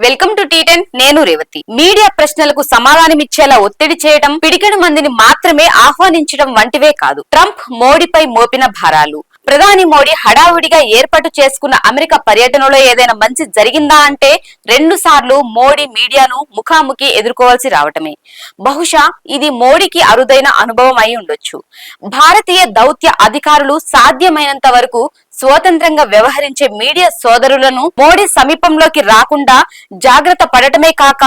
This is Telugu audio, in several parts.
Welcome to టీ10. నేను రేవతి. మీడియా ప్రశ్నలకు సమాధానమిచ్చేలా ఒత్తిడి చేయడం, పిడికెడు మందిని మాత్రమే ఆహ్వానించడం వంటివే కాదు ట్రంప్ మోడీపై మోపిన భారాలు. ప్రధాని మోడీ హడావుడిగా ఏర్పాటు చేసుకున్న అమెరికా పర్యటనలో ఏదైనా మంచి జరిగిందా అంటే 2 సార్లు మోడీ మీడియాను ముఖాముఖి ఎదుర్కోవాల్సి రావటమే. బహుశా ఇది మోడీకి అరుదైన అనుభవం అయి ఉండొచ్చు. భారతీయ దౌత్య అధికారులు సాధ్యమైనంత వరకు స్వతంత్రంగా వ్యవహరించే మీడియా సోదరులను మోడీ సమీపంలోకి రాకుండా జాగ్రత్త పడటమే కాక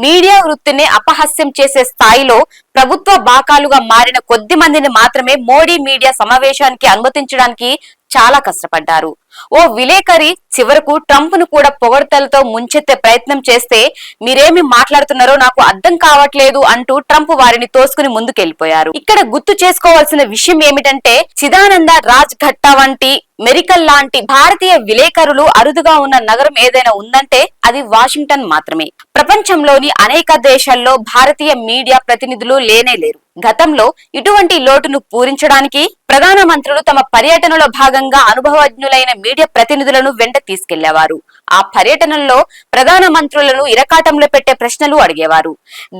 మీడియా వృత్తిని అపహాస్యం చేసే స్థాయిలో ప్రభుత్వ బాకాలుగా మారిన కొద్ది మందిని మాత్రమే మోడీ మీడియా సమావేశానికి అనుమతించడానికి చాలా కష్టపడ్డారు. ఓ విలేకరి చివరకు ట్రంప్ ను కూడా పొగడ్తలతో ముంచెత్తే ప్రయత్నం చేస్తే మీరేమి మాట్లాడుతున్నారో నాకు అర్థం కావట్లేదు అంటూ ట్రంప్ వారిని తోసుకుని ముందుకెళ్లిపోయారు. ఇక్కడ గుర్తు చేసుకోవాల్సిన విషయం ఏమిటంటే చిదానంద రాజ్ ఘట్టా వంటి మెరికల్ లాంటి భారతీయ విలేకరులు అరుదుగా ఉన్న నగరం ఏదైనా ఉందంటే అది వాషింగ్టన్ మాత్రమే. ప్రపంచంలోని అనేక దేశాల్లో భారతీయ మీడియా ప్రతినిధులు లేనేలేరు. గతంలో ఇటువంటి లోటును పూరించడానికి ప్రధానమంత్రులు తమ పర్యటనలో భాగంగా అనుభవజ్ఞులైన మీడియా ప్రతినిధులను వెంట తీసుకెళ్లేవారు. ఆ పర్యటనల్లో ప్రధానమంత్రులను ఇరకాటంలో పెట్టే ప్రశ్నలు అడిగేవారు.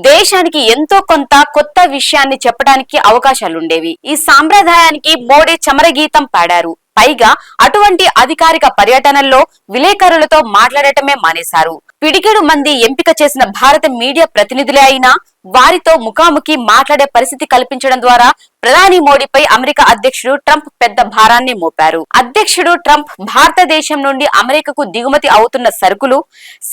దేశానికి ఎంతో కొంత కొత్త విషయాన్ని చెప్పడానికి అవకాశాలుండేవి. ఈ సాంప్రదాయానికి మోడీ చమరగీతం పాడారు. పైగా అటువంటి అధికారిక పర్యటనల్లో విలేకరులతో మాట్లాడటమే మానేశారు. పిడికెడు మంది ఎంపిక చేసిన భారత మీడియా ప్రతినిధులే అయినా వారితో ముఖాముఖి మాట్లాడే పరిస్థితి కల్పించడం ద్వారా ప్రధాని మోడీపై అమెరికా అధ్యక్షుడు ట్రంప్ పెద్ద భారాన్ని మోపారు. అధ్యక్షుడు ట్రంప్ భారతదేశం నుండి అమెరికాకు దిగుమతి అవుతున్న సరుకులు,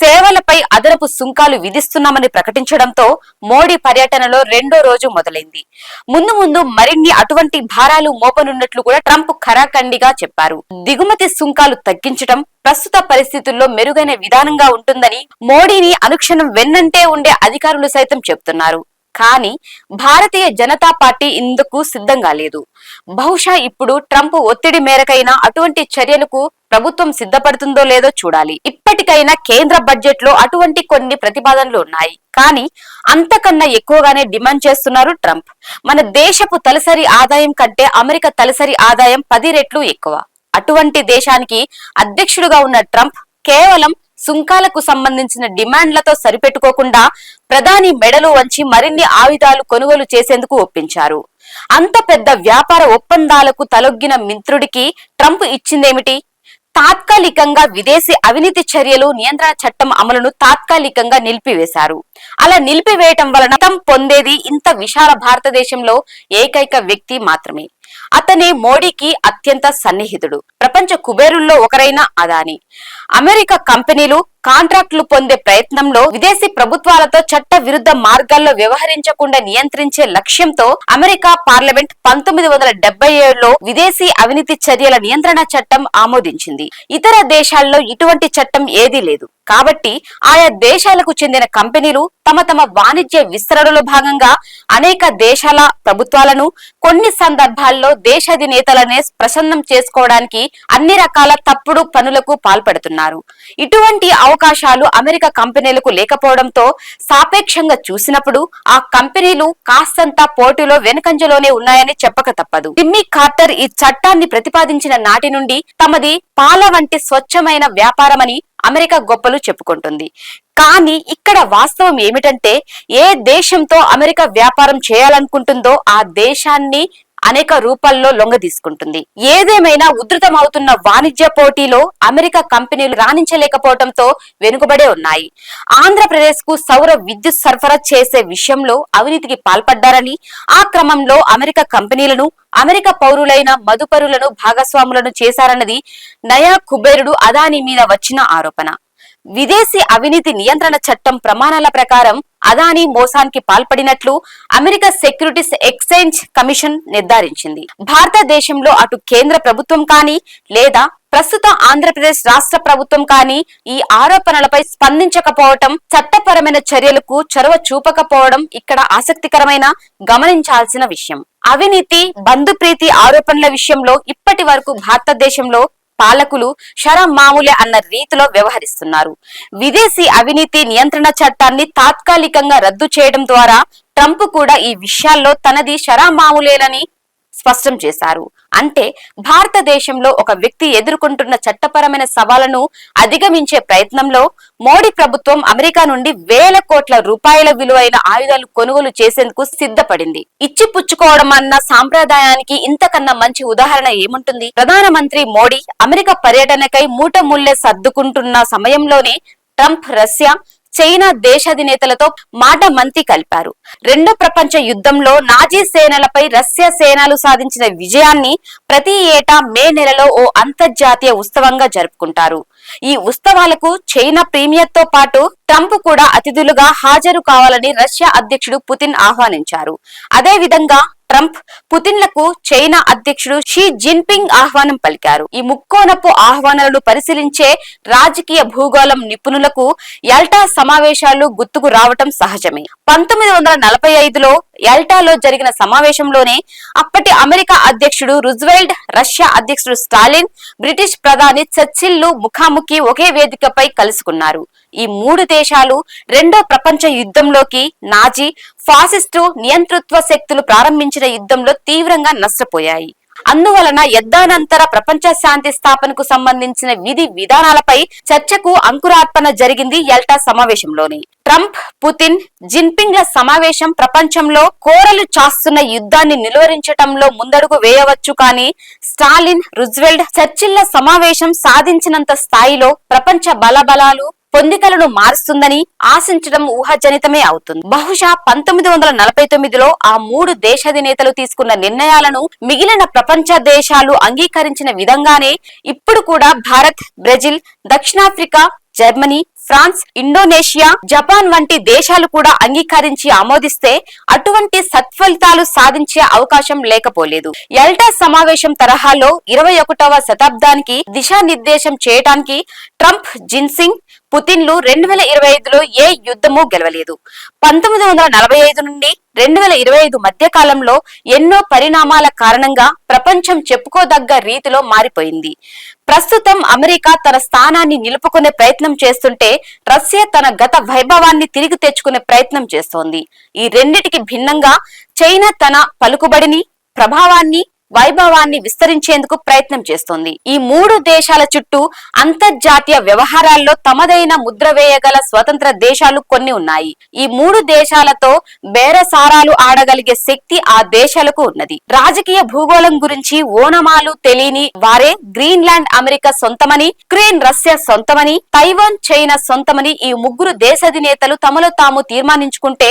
సేవలపై అదనపు సుంకాలు విధిస్తున్నామని ప్రకటించడంతో మోడీ పర్యటనలో 2వ రోజు మొదలైంది. ముందు మరిన్ని అటువంటి భారాలు మోపనున్నట్లు కూడా ట్రంప్ ఖరాఖండిగా చెప్పారు. దిగుమతి సుంకాలు తగ్గించడం ప్రస్తుత పరిస్థితుల్లో మెరుగైన విధానంగా ఉంటుందని మోడీని అనుక్షణం వెన్నంటే ఉండే అధికారులు సైతం చెబుతున్నారు. కానీ భారతీయ జనతా పార్టీ ఇందుకు సిద్ధంగా లేదు. బహుశా ఇప్పుడు ట్రంప్ ఒత్తిడి మేరకైనా అటువంటి చర్యలకు ప్రభుత్వం సిద్ధపడుతుందో లేదో చూడాలి. ఇప్పటికైనా కేంద్ర బడ్జెట్ లో అటువంటి కొన్ని ప్రతిపాదనలు ఉన్నాయి. కానీ అంతకన్నా ఎక్కువగానే డిమాండ్ చేస్తున్నారు ట్రంప్. మన దేశపు తలసరి ఆదాయం కంటే అమెరికా తలసరి ఆదాయం 10 రెట్లు ఎక్కువ. అటువంటి దేశానికి అధ్యక్షుడుగా ఉన్న ట్రంప్ కేవలం సుంకాలకు సంబంధించిన డిమాండ్లతో సరిపెట్టుకోకుండా ప్రధాని మెడలు వంచి మరిన్ని ఆయుధాలు కొనుగోలు చేసేందుకు ఒప్పించారు. అంత పెద్ద వ్యాపార ఒప్పందాలకు తలొగ్గిన మిత్రుడికి ట్రంప్ ఇచ్చిందేమిటి? తాత్కాలికంగా విదేశీ అవినీతి చర్యలు నియంత్రణ చట్టం అమలును తాత్కాలికంగా నిలిపివేశారు. అలా నిలిపివేయటం వలన ట్రంప్ పొందేది ఇంత విశాల భారతదేశంలో ఏకైక వ్యక్తి మాత్రమే. అతనే మోడీకి అత్యంత సన్నిహితుడు. ప్రపంచ కుబేరుల్లో ఒకరైన అదానీ. అమెరికా కంపెనీలు కాంట్రాక్టులు పొందే ప్రయత్నంలో విదేశీ ప్రభుత్వాలతో చట్ట విరుద్ధ మార్గాల్లో వ్యవహరించకుండా నియంత్రించే లక్ష్యంతో అమెరికా పార్లమెంట్ 1977లో విదేశీ అవినీతి చర్యల నియంత్రణ చట్టం ఆమోదించింది. ఇతర దేశాల్లో ఇటువంటి చట్టం ఏదీ లేదు. కాబట్టి ఆయా దేశాలకు చెందిన కంపెనీలు తమ వాణిజ్య విస్తరణలో భాగంగా అనేక దేశాల ప్రభుత్వాలను, కొన్ని సందర్భాల్లో దేశాధినేతలనే ప్రసన్నం చేసుకోవడానికి అన్ని రకాల తప్పుడు పనులకు పాల్పడుతున్నారు. ఇటువంటి అవకాశాలు అమెరికా కంపెనీలకు లేకపోవడంతో సాపేక్షంగా చూసినప్పుడు ఆ కంపెనీలు కాస్తంత పోటీలో వెనుకంజలోనే ఉన్నాయని చెప్పక తప్పదు. జిమ్మీ కార్టర్ ఈ చట్టాన్ని ప్రతిపాదించిన నాటి నుండి తమది పాల వంటి స్వచ్ఛమైన వ్యాపారమని అమెరికా గొప్పలు చెప్పుకుంటుంది. కానీ ఇక్కడ వాస్తవం ఏమిటంటే ఏ దేశంతో అమెరికా వ్యాపారం చేయాలనుకుంటుందో ఆ దేశాన్ని అనేక రూపాల్లో లొంగ తీసుకుంటుంది. ఏదేమైనా ఉధృతమవుతున్న వాణిజ్య పోటీలో అమెరికా కంపెనీలు రాణించలేకపోవడంతో వెనుకబడే ఉన్నాయి. ఆంధ్రప్రదేశ్ కు సౌర విద్యుత్ సరఫరా చేసే విషయంలో అవినీతికి పాల్పడ్డారని, ఆ క్రమంలో అమెరికా కంపెనీలను అమెరికా పౌరులైన మదుపరులను భాగస్వాములను చేశారన్నది నయా కుబేరుడు అదానీ మీద వచ్చిన ఆరోపణ. విదేశీ అవినీతి నియంత్రణ చట్టం ప్రమాణాల ప్రకారం అదానీ మోసానికి పాల్పడినట్లు అమెరికా సెక్యూరిటీస్ ఎక్స్చేంజ్ కమిషన్ నిర్ధారించింది. భారతదేశంలో అటు కేంద్ర ప్రభుత్వం కానీ లేదా ప్రస్తుత ఆంధ్రప్రదేశ్ రాష్ట్ర ప్రభుత్వం కానీ ఈ ఆరోపణలపై స్పందించకపోవటం, చట్టపరమైన చర్యలకు చొరవ చూపకపోవడం ఇక్కడ ఆసక్తికరమైన గమనించాల్సిన విషయం. అవినీతి, బంధుప్రీతి ఆరోపణల విషయంలో ఇప్పటి వరకు భారతదేశంలో పాలకులు షరమామూలే అన్న రీతిలో వ్యవహరిస్తున్నారు. విదేశీ అవినీతి నియంత్రణ చట్టాన్ని తాత్కాలికంగా రద్దు చేయడం ద్వారా ట్రంప్ కూడా ఈ విషయాల్లో తనది షరమామూలేలని స్పష్టం చేశారు. అంటే భారతదేశంలో ఒక వ్యక్తి ఎదుర్కొంటున్న చట్టపరమైన సవాళ్లను అధిగమించే ప్రయత్నంలో మోడీ ప్రభుత్వం అమెరికా నుండి వేల కోట్ల రూపాయల విలువైన ఆయుధాలు కొనుగోలు చేసేందుకు సిద్ధపడింది. ఇచ్చి పుచ్చుకోవడం అన్న సాంప్రదాయానికి ఇంతకన్నా మంచి ఉదాహరణ ఏముంటుంది? ప్రధానమంత్రి మోడీ అమెరికా పర్యటనకై మూటముల్లె సర్దుకుంటున్న సమయంలోనే ట్రంప్ రష్యా, చైనా దేశాధినేతలతో మాట మంతి కలిపారు. రెండో ప్రపంచ యుద్ధంలో నాజీ సేనలపై రష్యా సేనలు సాధించిన విజయాన్ని ప్రతి ఏటా మే నెలలో ఓ అంతర్జాతీయ ఉత్సవంగా జరుపుకుంటారు. ఈ ఉత్సవాలకు చైనా ప్రీమియర్ తో పాటు ట్రంప్ కూడా అతిథులుగా హాజరు కావాలని రష్యా అధ్యక్షుడు పుతిన్ ఆహ్వానించారు. అదే విధంగా ట్రంప్, పుతిన్లకు చైనా అధ్యక్షుడు షీ జిన్పింగ్ ఆహ్వానం పలికారు. ఈ ముక్కోనపు ఆహ్వానాలను పరిశీలించే రాజకీయ భూగోళం నిపుణులకు యల్టా సమావేశాలు గుర్తుకు రావటం సహజమే. 1945లో యల్టాలో జరిగిన సమావేశంలోనే అప్పటి అమెరికా అధ్యక్షుడు రూజ్వెల్ట్, రష్యా అధ్యక్షుడు స్టాలిన్, బ్రిటిష్ ప్రధాని చర్చిల్ ముఖాముఖి ఒకే వేదికపై కలుసుకున్నారు. ఈ మూడు దేశాలు రెండో ప్రపంచ యుద్ధంలోకి నాజీ, ఫాసిస్టు నియంతృత్వ శక్తులు ప్రారంభించిన యుద్ధంలో తీవ్రంగా నష్టపోయాయి. అందువలన యుద్ధానంతర ప్రపంచ శాంతి స్థాపనకు సంబంధించిన విధి విధానాలపై చర్చకు అంకురార్పణ జరిగింది యల్టా సమావేశంలోనే. ట్రంప్, పుతిన్, జిన్పింగ్ల సమావేశం ప్రపంచంలో కోరలు చాస్తున్న యుద్ధాన్ని నిలువరించటంలో ముందడుగు వేయవచ్చు, కానీ స్టాలిన్, రూజ్వెల్ట్, చర్చిల్ల సమావేశం సాధించినంత స్థాయిలో ప్రపంచ బలబలాలు పొందికలను మారుస్తుందని ఆశించడం ఊహాజనితమే అవుతుంది. బహుశా 1949లో ఆ మూడు దేశాధినేతలు తీసుకున్న నిర్ణయాలను మిగిలిన ప్రపంచ దేశాలు అంగీకరించిన విధంగానే ఇప్పుడు కూడా భారత్, బ్రెజిల్, దక్షిణాఫ్రికా, జర్మనీ, ఫ్రాన్స్, ఇండోనేషియా, జపాన్ వంటి దేశాలు కూడా అంగీకరించి ఆమోదిస్తే అటువంటి సత్ఫలితాలు సాధించే అవకాశం లేకపోలేదు. యల్టా సమావేశం తరహాలో 21వ శతాబ్దానికి దిశానిర్దేశం చేయడానికి ట్రంప్, జిన్పింగ్, పుతిన్లు 2025లో ఏ యుద్ధమూ గెలవలేదు. 1945 నుండి 2025 మధ్య కాలంలో ఎన్నో పరిణామాల కారణంగా ప్రపంచం చెప్పుకోదగ్గ రీతిలో మారిపోయింది. ప్రస్తుతం అమెరికా తన స్థానాన్ని నిలుపుకునే ప్రయత్నం చేస్తుంటే రష్యా తన గత వైభవాన్ని తిరిగి తెచ్చుకునే ప్రయత్నం చేస్తోంది. ఈ రెండిటికి భిన్నంగా చైనా తన పలుకుబడిని, ప్రభావాన్ని, వైభవాన్ని విస్తరించేందుకు ప్రయత్నం చేస్తోంది. ఈ మూడు దేశాల చుట్టూ అంతర్జాతీయ వ్యవహారాల్లో తమదైన ముద్ర వేయగల స్వతంత్ర దేశాలు కొన్ని ఉన్నాయి. ఈ మూడు దేశాలతో బేరసారాలు ఆడగలిగే శక్తి ఆ దేశాలకు ఉన్నది. రాజకీయ భూగోళం గురించి ఓనమాలు తెలియని వారే గ్రీన్లాండ్ అమెరికా సొంతమని, యుక్రెయిన్ రష్యా సొంతమని, తైవాన్ చైనా సొంతమని ఈ ముగ్గురు దేశాధినేతలు తమలో తాము తీర్మానించుకుంటే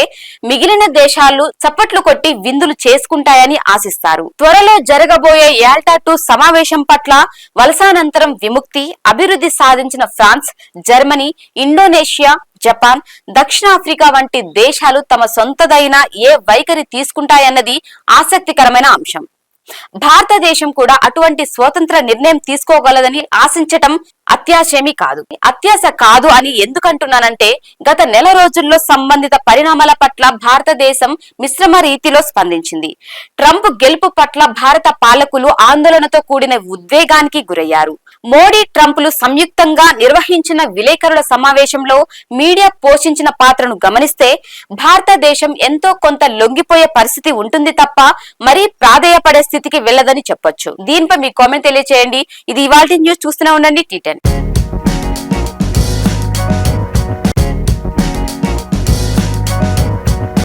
మిగిలిన దేశాలు చప్పట్లు కొట్టి విందులు చేసుకుంటాయని ఆశిస్తారు. త్వరలో జరగబోయే యల్టా 2 సమావేశం పట్ల వలసానంతరం విముక్తి, అభివృద్ధి సాధించిన ఫ్రాన్స్, జర్మనీ, ఇండోనేషియా, జపాన్, దక్షిణాఫ్రికా వంటి దేశాలు తమ సొంతదైన ఏ వైఖరి తీసుకుంటాయన్నది ఆసక్తికరమైన అంశం. భారతదేశం కూడా అటువంటి స్వతంత్ర నిర్ణయం తీసుకోగలదని ఆశించటం అత్యాశేమీ కాదు. అత్యాశ కాదు అని ఎందుకంటున్నానంటే గత నెల రోజుల్లో సంబంధిత పరిణామాల పట్ల భారతదేశం మిశ్రమ రీతిలో స్పందించింది. ట్రంప్ గెలుపు పట్ల భారత పాలకులు ఆందోళనతో కూడిన ఉద్వేగానికి గురయ్యారు. మోడీ, ట్రంప్లు సంయుక్తంగా నిర్వహించిన విలేకరుల సమావేశంలో మీడియా పోషించిన పాత్రను గమనిస్తే భారతదేశం ఎంతో కొంత లొంగిపోయే పరిస్థితి ఉంటుంది తప్ప మరీ ప్రాధేయపడే స్థితికి వెళ్ళదని చెప్పొచ్చు. దీనిపై మీ కామెంట్ తెలియజేయండి. ఇది ఇవాల్టి న్యూస్. చూస్తూనే ఉండండి T10.